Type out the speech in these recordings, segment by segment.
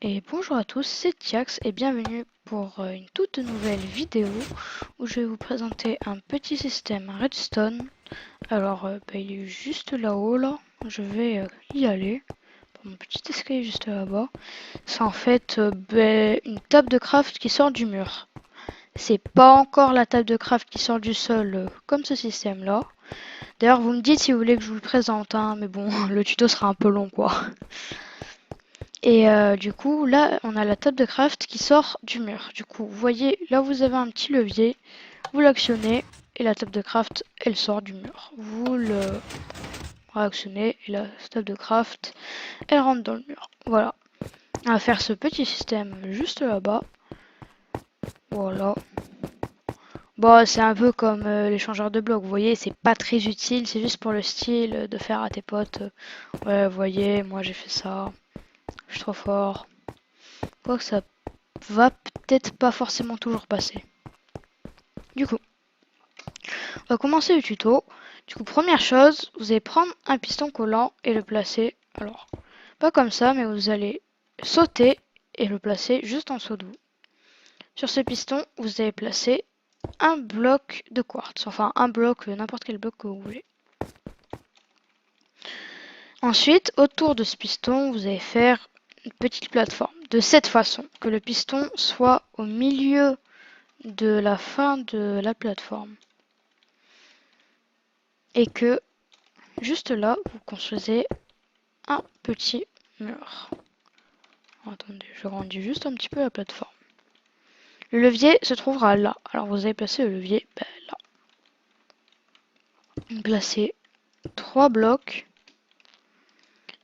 Et bonjour à tous, c'est Tiax et bienvenue pour une toute nouvelle vidéo où je vais vous présenter un petit système Redstone. Alors, il est juste là-haut là, je vais y aller. Mon petit escalier juste là-bas. C'est en fait une table de craft qui sort du mur. C'est pas encore la table de craft qui sort du sol comme ce système là. D'ailleurs, vous me dites si vous voulez que je vous le présente, hein, mais bon, le tuto sera un peu long quoi. Et du coup, là, on a la table de craft qui sort du mur. Du coup, vous voyez, là, vous avez un petit levier. Vous l'actionnez et la table de craft, elle sort du mur. Vous le réactionnez et la table de craft, elle rentre dans le mur. Voilà. On va faire ce petit système juste là-bas. Voilà. Bon, c'est un peu comme l'échangeur de blocs. Vous voyez, c'est pas très utile. C'est juste pour le style de faire à tes potes. Ouais, vous voyez, moi j'ai fait ça. Je suis trop fort. Quoi que ça va peut-être pas forcément toujours passer. Du coup, on va commencer le tuto. Du coup, première chose, vous allez prendre un piston collant et le placer. Alors, pas comme ça, mais vous allez sauter et le placer juste en dessous de vous. Sur ce piston, vous allez placer un bloc de quartz. Enfin, un bloc, n'importe quel bloc que vous voulez. Ensuite, autour de ce piston, vous allez faire une petite plateforme. De cette façon, que le piston soit au milieu de la fin de la plateforme. Et que juste là, vous construisez un petit mur. Attendez, je grandis juste un petit peu la plateforme. Le levier se trouvera là. Alors vous allez placer le levier là. Placer 3 blocs.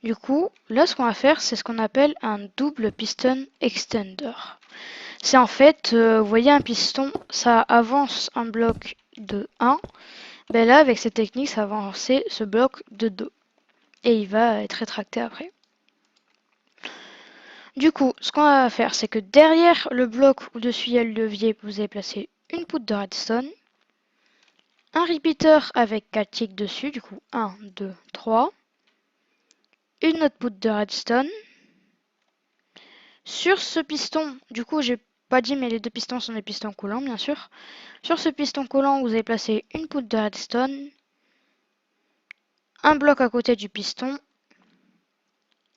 Du coup, là ce qu'on va faire, c'est ce qu'on appelle un double piston extender. C'est en fait, vous voyez un piston, ça avance un bloc de 1. Là, avec cette technique, ça va avancer ce bloc de 2. Et il va être rétracté après. Du coup, ce qu'on va faire, c'est que derrière le bloc au-dessus il y a le levier, vous allez placer une poutre de redstone, un repeater avec 4 ticks dessus, du coup 1, 2, 3, une autre poutre de redstone. Sur ce piston, du coup j'ai pas dit mais les deux pistons sont des pistons collants bien sûr. Sur ce piston collant, vous allez placer une poutre de redstone, un bloc à côté du piston,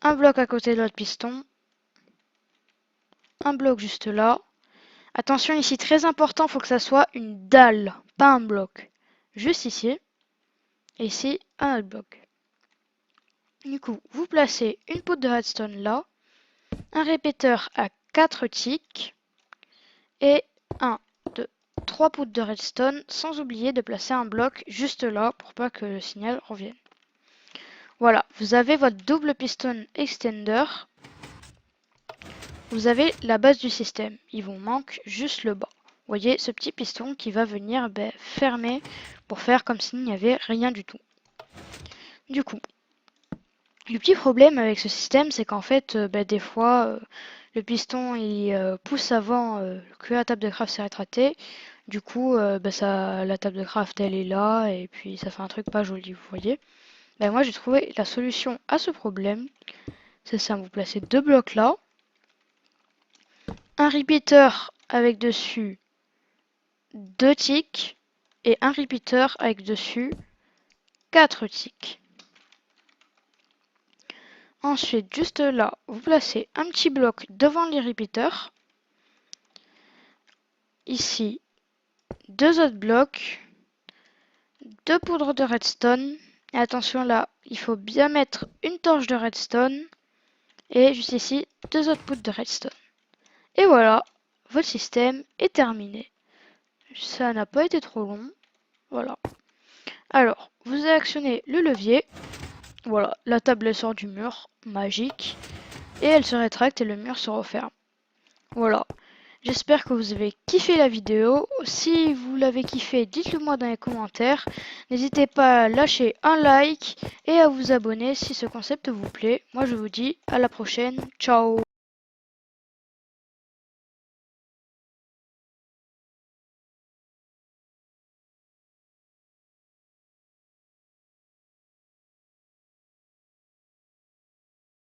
un bloc à côté de l'autre piston, un bloc juste là. Attention ici, très important, il faut que ça soit une dalle, pas un bloc. Juste ici. Et ici, un autre bloc. Du coup, vous placez une poutre de redstone là, un répéteur à 4 ticks, et 1, 2, 3 poutres de redstone, sans oublier de placer un bloc juste là pour pas que le signal revienne. Voilà, vous avez votre double piston extender. Vous avez la base du système. Il vous manque juste le bas. Vous voyez ce petit piston qui va venir fermer pour faire comme s'il n'y avait rien du tout. Du coup, le petit problème avec ce système, c'est qu'en fait, des fois, le piston il pousse avant que la table de craft s'est rétractée. Du coup, la table de craft elle est là et puis ça fait un truc pas joli, vous voyez. Moi j'ai trouvé la solution à ce problème. C'est ça, vous placez deux blocs là, un repeater avec dessus deux ticks et un repeater avec dessus 4 ticks. Ensuite, juste là, vous placez un petit bloc devant les repeaters. Ici, deux autres blocs, deux poudres de redstone. Et attention là, il faut bien mettre une torche de redstone. Et juste ici, deux autres poudres de redstone. Et voilà, votre système est terminé. Ça n'a pas été trop long. Voilà. Alors, vous actionnez le levier. Voilà, la table sort du mur, magique. Et elle se rétracte et le mur se referme. Voilà. J'espère que vous avez kiffé la vidéo. Si vous l'avez kiffé, dites-le moi dans les commentaires. N'hésitez pas à lâcher un like et à vous abonner si ce concept vous plaît. Moi je vous dis à la prochaine. Ciao.